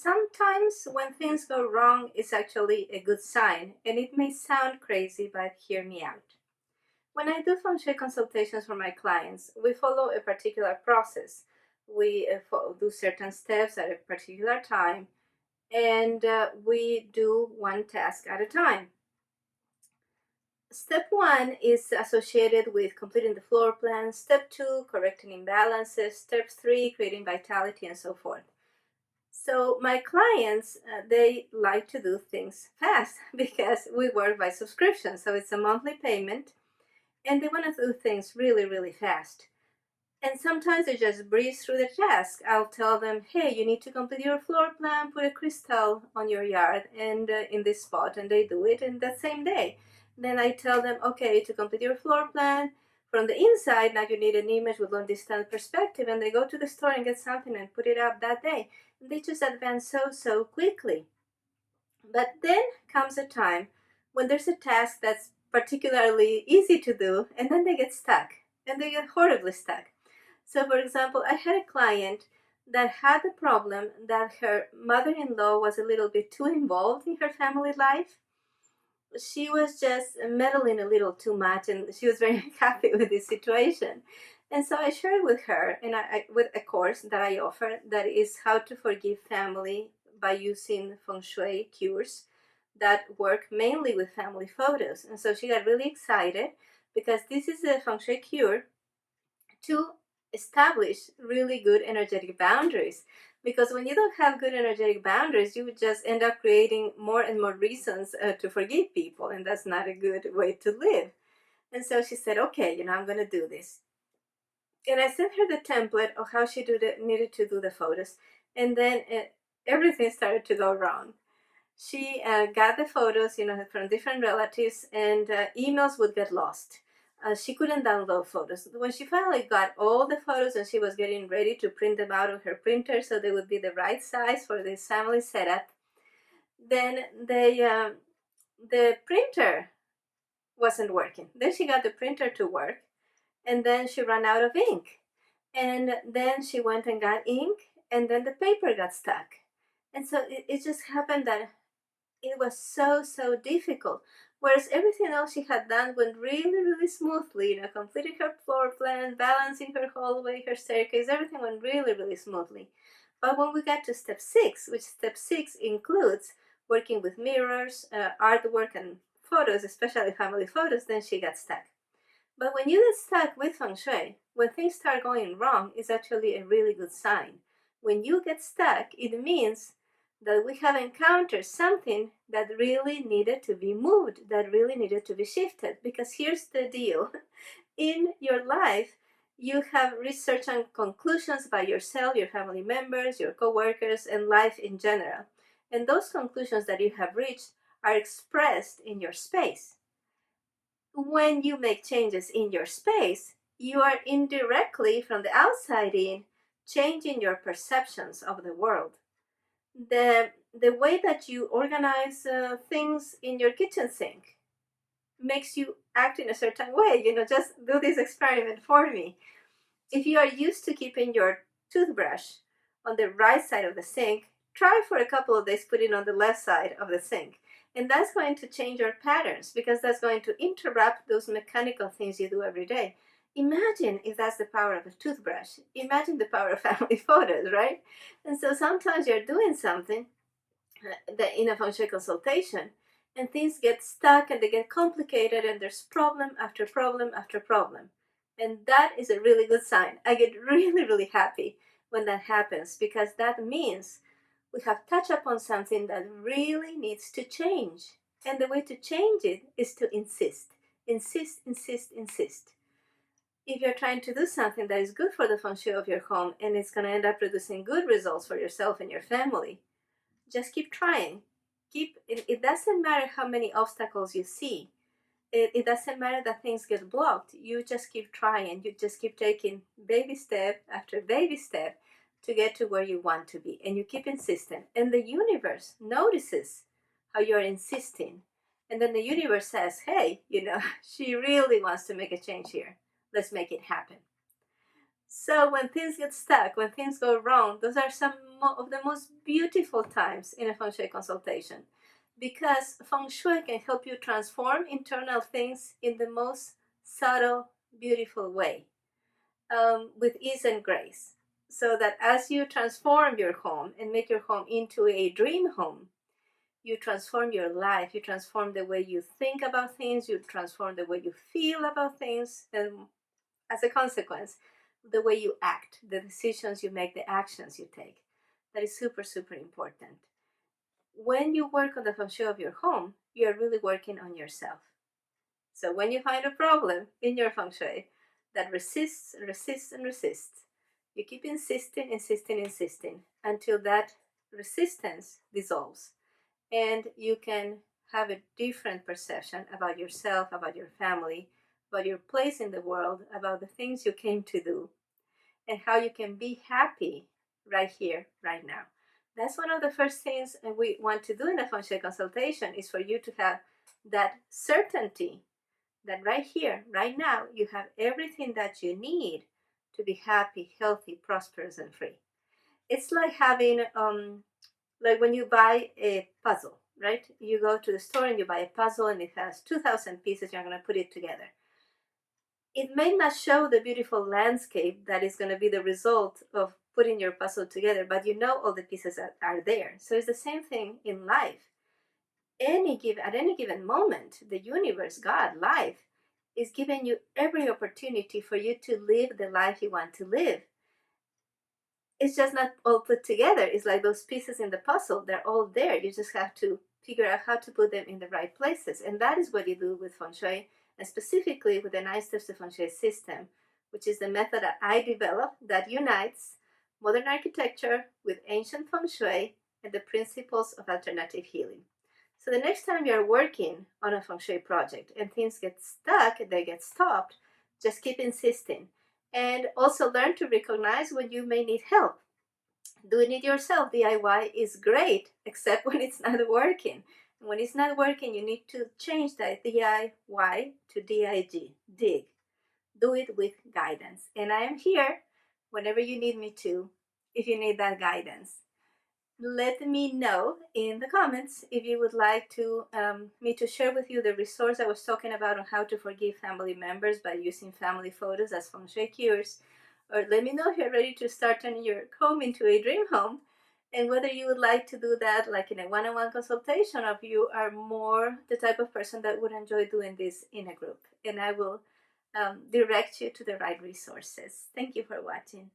Sometimes when things go wrong, it's actually a good sign, and it may sound crazy, but hear me out. When I do Feng Shui consultations for my clients, we follow a particular process. We do certain steps at a particular time, and we do one task at a time. Step 1 is associated with completing the floor plan. Step 2, correcting imbalances. Step 3, creating vitality, and so forth. So my clients, they like to do things fast because we work by subscription. So it's a monthly payment and they want to do things really, really fast. And sometimes they just breeze through the task. I'll tell them, hey, you need to complete your floor plan, put a crystal on your yard and in this spot, and they do it in that same day. Then I tell them, okay, to complete your floor plan from the inside, now you need an image with long distance perspective, and they go to the store and get something and put it up that day. And they just advance so quickly. But then comes a time when there's a task that's particularly easy to do, and then they get stuck, and they get horribly stuck. So, for example, I had a client that had the problem that her mother-in-law was a little bit too involved in her family life. She was just meddling a little too much, and she was very unhappy with this situation. And so I shared with her, and with a course that I offer, that is how to forgive family by using Feng Shui cures that work mainly with family photos. And so she got really excited because this is a Feng Shui cure to establish really good energetic boundaries. Because when you don't have good energetic boundaries, you would just end up creating more and more reasons to forgive people, and that's not a good way to live. And so she said, okay, I'm going to do this. And I sent her the template of how she needed to do the photos, and then everything started to go wrong. She got the photos, from different relatives, and emails would get lost. She couldn't download photos. When she finally got all the photos and she was getting ready to print them out of her printer so they would be the right size for this family setup, then the printer wasn't working. Then she got the printer to work, and then she ran out of ink. And then she went and got ink, and then the paper got stuck. And so it just happened that it was so difficult. Whereas everything else she had done went really smoothly, completing her floor plan, balancing her hallway, her staircase, everything went really smoothly. But when we got to step 6, which step 6 includes working with mirrors, artwork, and photos, especially family photos, then she got stuck. But when you get stuck with Feng Shui, when things start going wrong, it's actually a really good sign. When you get stuck, it means that we have encountered something that really needed to be moved, that really needed to be shifted. Because here's the deal. In your life, you have research and conclusions by yourself, your family members, your co-workers, and life in general. And those conclusions that you have reached are expressed in your space. When you make changes in your space, you are indirectly, from the outside in, changing your perceptions of the world. The way that you organize things in your kitchen sink makes you act in a certain way. Just do this experiment for me. If you are used to keeping your toothbrush on the right side of the sink, try for a couple of days putting it on the left side of the sink. And that's going to change your patterns, because that's going to interrupt those mechanical things you do every day. Imagine if that's the power of a toothbrush. Imagine the power of family photos, right? And so sometimes you're doing something that in a Feng Shui consultation, and things get stuck and they get complicated, and there's problem after problem after problem. And that is a really good sign. I get really happy when that happens, because that means we have touched upon something that really needs to change. And the way to change it is to insist. Insist. If you're trying to do something that is good for the Feng Shui of your home, and it's going to end up producing good results for yourself and your family, just keep trying. It doesn't matter how many obstacles you see. It doesn't matter that things get blocked. You just keep trying. You just keep taking baby step after baby step to get to where you want to be. And you keep insisting. And the universe notices how you're insisting. And then the universe says, hey, she really wants to make a change here. Let's make it happen. So when things get stuck, when things go wrong, those are some of the most beautiful times in a Feng Shui consultation, because Feng Shui can help you transform internal things in the most subtle, beautiful way, with ease and grace. So that as you transform your home and make your home into a dream home, you transform your life, you transform the way you think about things, you transform the way you feel about things, and as a consequence, the way you act, the decisions you make, the actions you take. That is super, super important. When you work on the feng shui of your home, you're really working on yourself. So when you find a problem in your feng shui that resists and resists and resists, you keep insisting, insisting, insisting until that resistance dissolves, and you can have a different perception about yourself, about your family, about your place in the world, about the things you came to do, and how you can be happy right here, right now. That's one of the first things we want to do in a feng shui consultation, is for you to have that certainty that right here, right now, you have everything that you need to be happy, healthy, prosperous, and free. It's like having like when you buy a puzzle, right? You go to the store and you buy a puzzle and it has 2,000 pieces, you're going to put it together. It may not show the beautiful landscape that is going to be the result of putting your puzzle together, but you know all the pieces that are there. So it's the same thing in life. At any given moment, the universe, God, life, is giving you every opportunity for you to live the life you want to live. It's just not all put together. It's like those pieces in the puzzle, they're all there. You just have to figure out how to put them in the right places. And that is what you do with Feng Shui, and specifically with the 9 Steps to Feng Shui system, which is the method that I developed that unites modern architecture with ancient Feng Shui and the principles of alternative healing. So the next time you're working on a Feng Shui project and things get stuck, they get stopped, just keep insisting. And also learn to recognize when you may need help. Doing it yourself, DIY, is great, except when it's not working. And when it's not working, you need to change that DIY to DIG, dig. Do it with guidance. And I am here whenever you need me to, if you need that guidance. Let me know in the comments if you would like to me to share with you the resource I was talking about on how to forgive family members by using family photos as Feng Shui cures. Or let me know if you're ready to start turning your home into a dream home, and whether you would like to do that like in a one-on-one consultation, or if you are more the type of person that would enjoy doing this in a group. And I will direct you to the right resources. Thank you for watching.